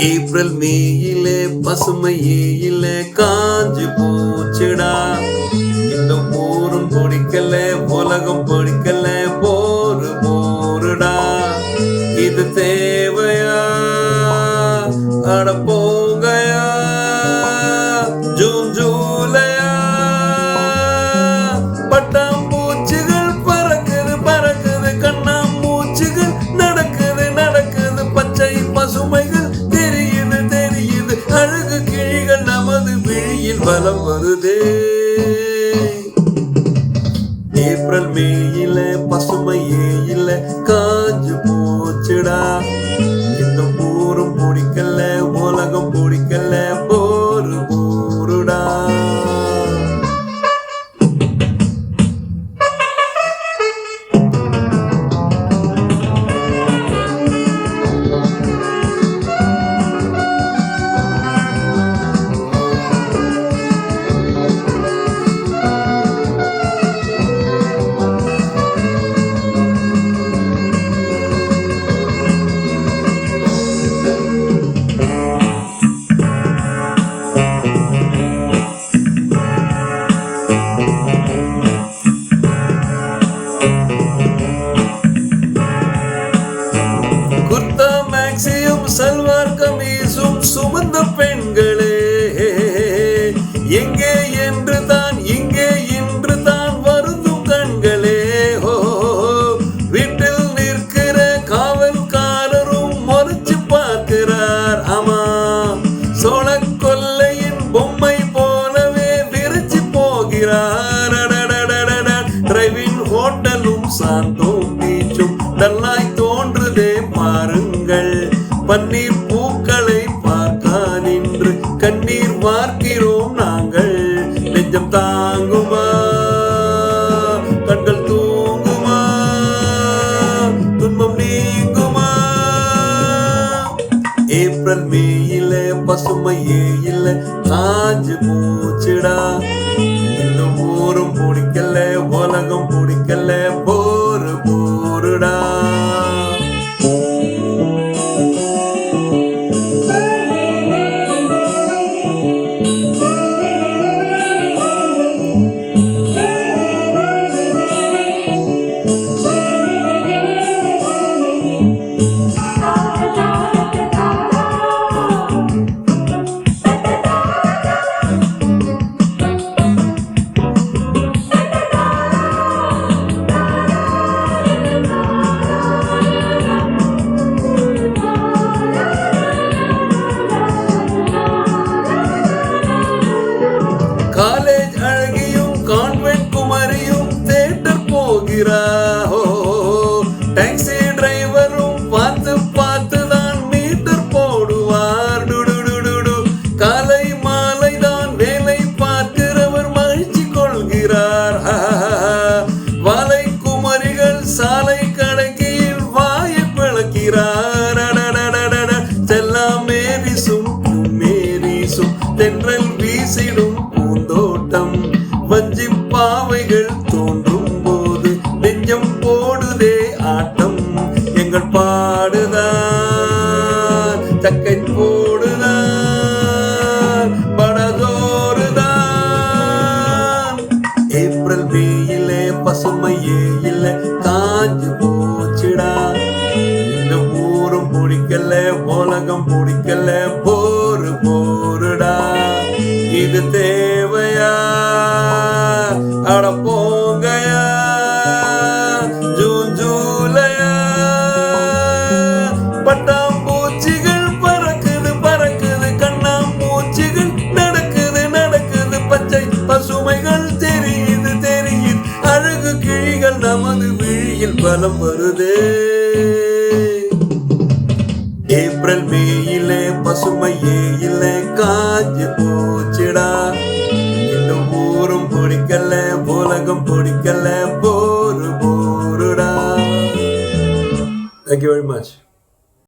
April மேயிலே பசுமையிலே காஞ்சு போச்சுடா. இந்த ஊரும் பிடிக்கல, உலகம் பிடிக்கல, போரு போருடா. இது தேவையா? அட போங்கயா. ஜூன் ஜூலையா பட்டாம்பூச்சிகள் பறக்குது பறக்குது, கண்ணாமூச்சிகள் நடக்குது நடக்குது, பச்சை பசுமைகள் தெரியுது தெரியுது, அழகு கிளிகள் நமது விழியில் வலம் வருதே. ஏப்ரல் மேயில பசுமையில காஞ்சு போச்சுடா. இந்த ஊரும் பிடிக்கல, உலகம் பிடிக்கல, போரு போருடா. சல்வார் கமீசும் சுமந்த பெண்களே, எங்கே என்று தான் இங்கே இன்று தான் வருந்தும் கண்களே. வீட்டில் நிற்கிற காவல்காரரும் மறைச்சு பார்க்கிறார். ஆமா, சோழ கொல்லையின் பொம்மை போலவே விரிச்சு போகிறார். டிரைவிங் ஹோட்டலும் சாந்தோம் பீச்சும் டல்லாய் தோன்றுதே பாருங்கள். பன்னீர் பூக்களை பார்க்க நின்று கண்ணீர் வார்க்கிறோம் நாங்கள். நெஞ்சம் தாங்குமா? கண்கள் தூங்குமா? துன்பம் நீங்குமா? ஏப்ரல் மேயில பசுமையில காஞ்சு போச்சுடா. இந்த ஊரும் பிடிக்கல, உலகம் பிடிக்கல, போரு போருடா. காலேஜ் அழகியும் கான்வென்ட் குமரியும் தியேட்டர் போகிறார். டாக்ஸி டிரைவரும் பார்த்து பார்த்து தான் மீட்டர் போடுவார். காலை மாலை தான் வேலை பார்க்கிறவர் மகிழ்ச்சி கொள்கிறார். வாலை குமரிகள் சாலை கடைக்கில் வாயை பிளக்கிறார். செல்லாமே வீசும் மேரிசும் தென்றல் வீசிடும் பூந்தோட்டம். வஞ்சி பாவைகள் தோன்றும் போது நெஞ்சம் போடுதே ஆட்டம். எங்கள் பாடுதான் சக்கை போடுதான் படதோறுதான். ஏப்ரல் மேயிலே பசுமையில காஞ்சு போச்சுடா. இந்த ஊரும் பிடிக்கல, உலகம் பிடிக்கல, போரு போருடா. இது தேவையா? அட போங்கயா. ஜூன் ஜூலையா பட்டாம்பூச்சிகள் பறக்குது பறக்குது, கண்ணாமூச்சிகள் நடக்குது நடக்குது, பச்சை பசுமைகள் தெரியுது தெரியுது, அழகு கிளிகள் நமது விழியில் வலம் வருதே. ஏப்ரல் மேயிலே பசுமையில காஞ்சு போச்சுடா. இந்த ஊரும் பிடிக்கல, உலகம் பிடிக்கல, bore போருடா. Thank you very much.